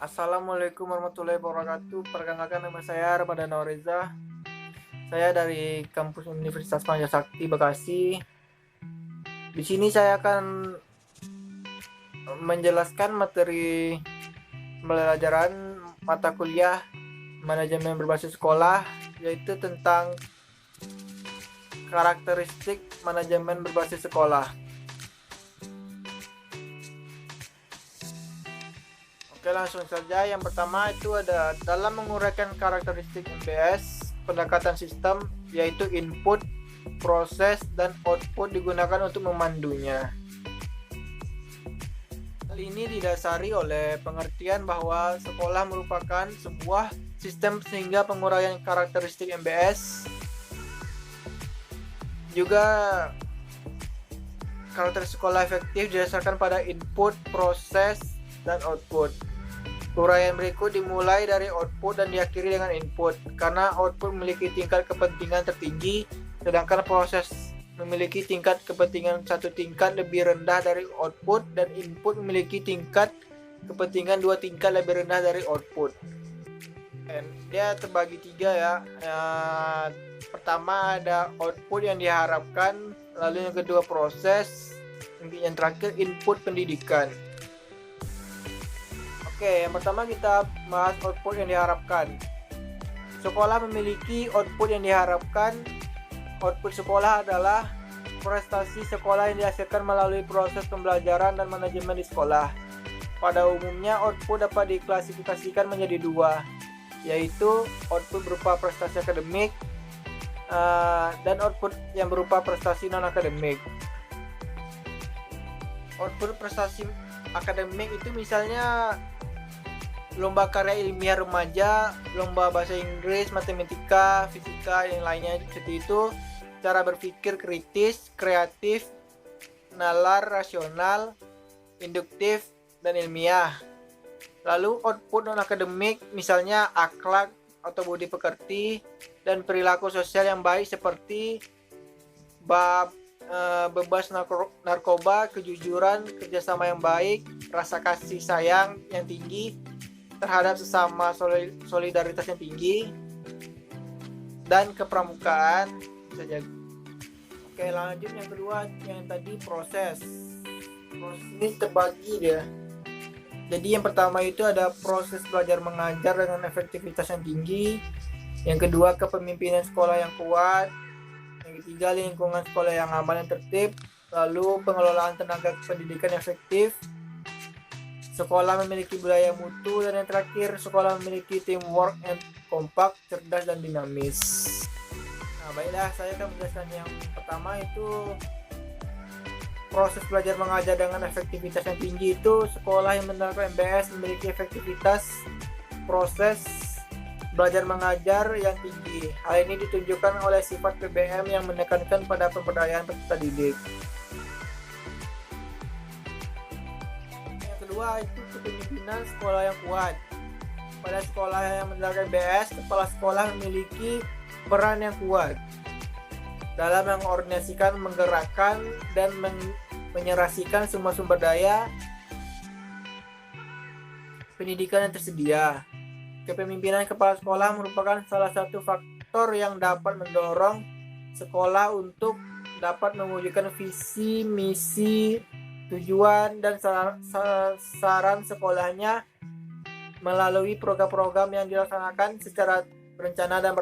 Assalamualaikum warahmatullahi wabarakatuh. Perkenalkan, nama saya Ramadan Reza. Saya dari kampus Universitas Manja Sakti Bekasi. Di sini saya akan menjelaskan materi pembelajaran mata kuliah manajemen berbasis sekolah, yaitu tentang karakteristik manajemen berbasis sekolah. Oke, langsung saja. Yang pertama itu ada dalam menguraikan karakteristik MBS, pendekatan sistem yaitu input, proses, dan output digunakan untuk memandunya. Hal ini didasari oleh pengertian bahwa sekolah merupakan sebuah sistem sehingga penguraian karakteristik MBS juga karakter sekolah efektif didasarkan pada input, proses, dan output. Uraian berikut dimulai dari output dan diakhiri dengan input, karena output memiliki tingkat kepentingan tertinggi, sedangkan proses memiliki tingkat kepentingan satu tingkat lebih rendah dari output, dan input memiliki tingkat kepentingan dua tingkat lebih rendah dari output. Dan dia terbagi tiga ya. Pertama ada output yang diharapkan, lalu yang kedua proses, yang terakhir input pendidikan. Oke, yang pertama kita bahas output yang diharapkan. Sekolah memiliki output yang diharapkan. Output sekolah adalah prestasi sekolah yang dihasilkan melalui proses pembelajaran dan manajemen di sekolah. Pada umumnya, output dapat diklasifikasikan menjadi dua, yaitu output berupa prestasi akademik dan output yang berupa prestasi non-akademik. Output prestasi akademik itu misalnya lomba karya ilmiah remaja, lomba bahasa Inggris, matematika, fisika, yang lainnya seperti itu. Cara berpikir kritis, kreatif, nalar, rasional, induktif, dan ilmiah. Lalu output non-akademik misalnya akhlak atau budi pekerti dan perilaku sosial yang baik seperti bebas narkoba, kejujuran, kerjasama yang baik, rasa kasih sayang yang tinggi terhadap sesama, solidaritas yang tinggi, dan kepramukaan saja. Oke, lanjut yang kedua, yang tadi proses. Proses ini terbagi dia. Jadi yang pertama itu ada proses belajar mengajar dengan efektivitas yang tinggi. Yang kedua, kepemimpinan sekolah yang kuat. Yang ketiga, lingkungan sekolah yang aman dan tertib. Lalu pengelolaan tenaga pendidikan yang efektif. Sekolah memiliki budaya mutu, dan yang terakhir, sekolah memiliki teamwork yang kompak, cerdas, dan dinamis. Nah, baiklah, saya akan menjelaskan yang pertama itu proses belajar mengajar dengan efektivitas yang tinggi. Itu sekolah yang menerapkan MBS memiliki efektivitas proses belajar mengajar yang tinggi. Hal ini ditunjukkan oleh sifat PBM yang menekankan pada pemberdayaan peserta didik. Kedua itu kepemimpinan sekolah yang kuat. Pada sekolah yang menerapkan MBS, kepala sekolah memiliki peran yang kuat dalam mengordinasikan, menggerakkan, dan menyerasikan semua sumber daya pendidikan yang tersedia. Kepemimpinan kepala sekolah merupakan salah satu faktor yang dapat mendorong sekolah untuk dapat mewujudkan visi, misi, tujuan, dan saran sekolahnya melalui program-program yang dilaksanakan secara berencana dan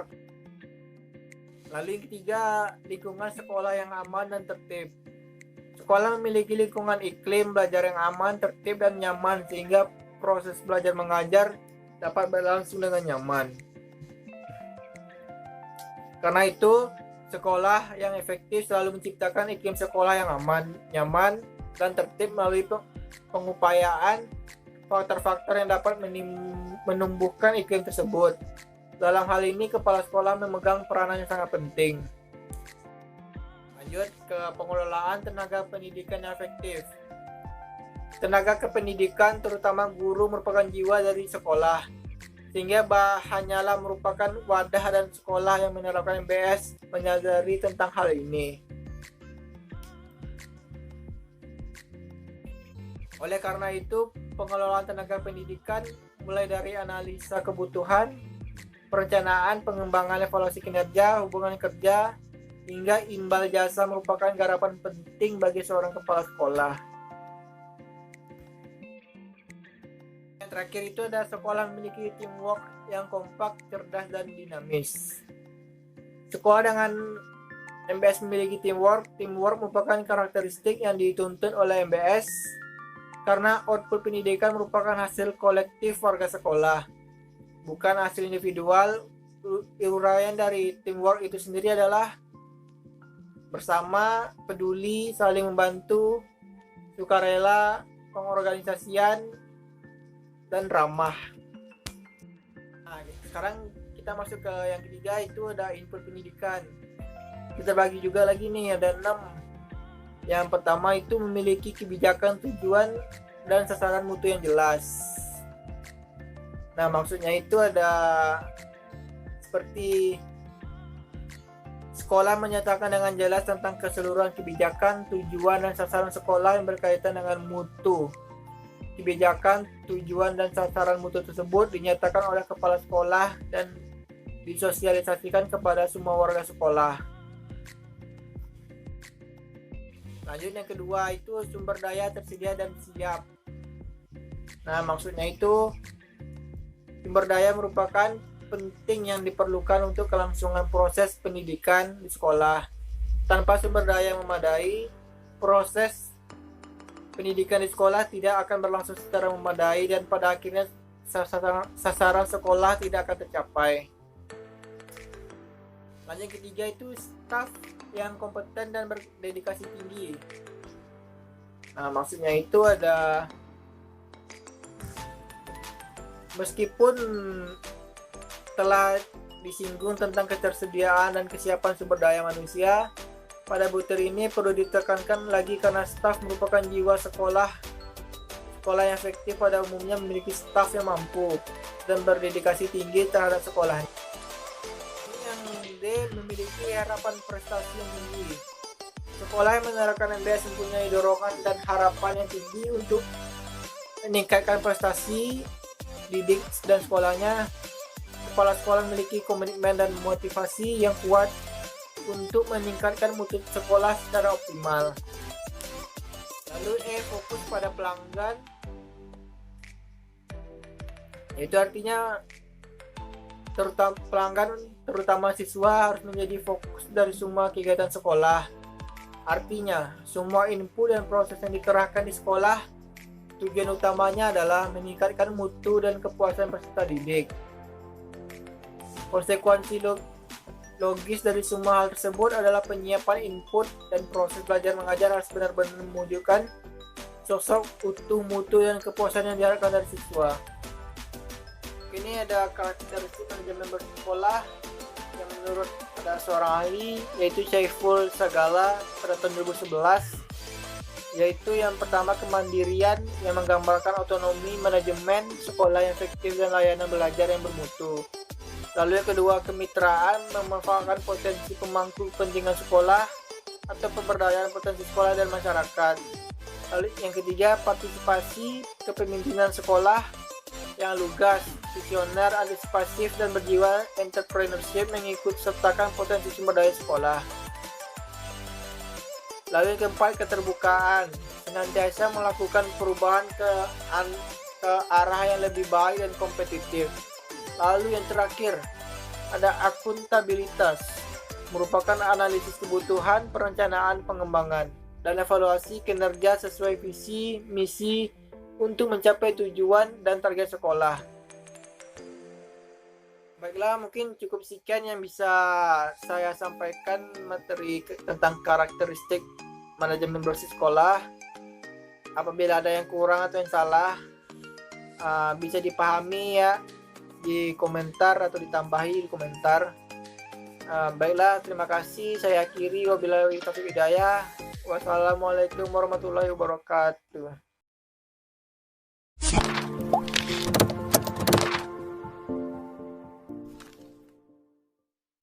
Lalu yang ketiga, lingkungan sekolah yang aman dan tertib. Sekolah memiliki lingkungan iklim belajar yang aman, tertib, dan nyaman sehingga proses belajar mengajar dapat berlangsung dengan nyaman. Karena itu, sekolah yang efektif selalu menciptakan iklim sekolah yang aman, nyaman, dan tertib melalui pengupayaan faktor-faktor yang dapat menumbuhkan iklim tersebut. Dalam hal ini, kepala sekolah memegang peranan yang sangat penting. Lanjut ke pengelolaan tenaga pendidikan yang efektif. Tenaga kependidikan, terutama guru, merupakan jiwa dari sekolah, sehingga hanyalah merupakan wadah dan sekolah yang menerapkan MBS menyadari tentang hal ini. Oleh karena itu, pengelolaan tenaga pendidikan mulai dari analisa kebutuhan, perencanaan, pengembangan, evaluasi kinerja, hubungan kerja, hingga imbal jasa merupakan garapan penting bagi seorang kepala sekolah. Yang terakhir itu ada sekolah memiliki teamwork yang kompak, cerdas, dan dinamis. Sekolah dengan MBS memiliki teamwork merupakan karakteristik yang dituntut oleh MBS karena output pendidikan merupakan hasil kolektif warga sekolah, bukan hasil individual. Uraian dari teamwork itu sendiri adalah bersama, peduli, saling membantu, sukarela, pengorganisasian, dan ramah. Nah, sekarang kita masuk ke yang ketiga, itu ada input pendidikan. Kita bagi juga lagi nih, ada 6. Yang pertama itu memiliki kebijakan, tujuan, dan sasaran mutu yang jelas. Nah, maksudnya itu ada seperti sekolah menyatakan dengan jelas tentang keseluruhan kebijakan, tujuan, dan sasaran sekolah yang berkaitan dengan mutu. Kebijakan, tujuan, dan sasaran mutu tersebut dinyatakan oleh kepala sekolah dan disosialisasikan kepada semua warga sekolah. Lanjut yang kedua itu sumber daya tersedia dan siap. Nah, maksudnya itu sumber daya merupakan penting yang diperlukan untuk kelangsungan proses pendidikan di sekolah. Tanpa sumber daya yang memadai, proses pendidikan di sekolah tidak akan berlangsung secara memadai dan pada akhirnya sasaran sekolah tidak akan tercapai. Lanjut yang ketiga itu staf yang kompeten dan berdedikasi tinggi. Nah, maksudnya itu ada meskipun telah disinggung tentang ketersediaan dan kesiapan sumber daya manusia, pada butir ini perlu ditekankan lagi karena staf merupakan jiwa sekolah. Sekolah yang efektif pada umumnya memiliki staf yang mampu dan berdedikasi tinggi terhadap sekolahnya. Memiliki harapan prestasi yang tinggi. Sekolah yang menerapkan MBS mempunyai dorongan dan harapan yang tinggi untuk meningkatkan prestasi didik dan sekolahnya. Kepala sekolah memiliki komitmen dan motivasi yang kuat untuk meningkatkan mutu sekolah secara optimal. Lalu fokus pada pelanggan. Itu artinya terutama siswa harus menjadi fokus dari semua kegiatan sekolah. Artinya, semua input dan proses yang dikerahkan di sekolah, tujuan utamanya adalah meningkatkan mutu dan kepuasan peserta didik. Konsekuensi logis dari semua hal tersebut adalah penyiapan input dan proses belajar mengajar harus benar-benar menunjukkan sosok utuh mutu dan kepuasan yang diharapkan dari siswa. Ini ada karakteristik manajemen bersekolah yang menurut ada seorang ahli, yaitu Syaiful Sagala pada tahun 2011, yaitu yang pertama kemandirian yang menggambarkan otonomi manajemen sekolah yang efektif dan layanan belajar yang bermutu. Lalu yang kedua kemitraan, memanfaatkan potensi pemangku kepentingan sekolah atau pemberdayaan potensi sekolah dan masyarakat. Lalu yang ketiga partisipasi, kepemimpinan sekolah yang lugas, visioner, antisipatif, dan berjiwa entrepreneurship mengikut sertakan potensi sumber daya sekolah. Lalu yang keempat keterbukaan, senantiasa melakukan perubahan ke arah yang lebih baik dan kompetitif. Lalu yang terakhir ada akuntabilitas, merupakan analisis kebutuhan, perencanaan, pengembangan, dan evaluasi kinerja sesuai visi, misi untuk mencapai tujuan dan target sekolah. Baiklah, mungkin cukup sekian yang bisa saya sampaikan materi tentang karakteristik manajemen bersih sekolah. Apabila ada yang kurang atau yang salah, bisa dipahami ya di komentar atau ditambahi di komentar. Baiklah, terima kasih. Saya akhiri. Wabillahi taufiq hidayah. Wassalamualaikum warahmatullahi wabarakatuh.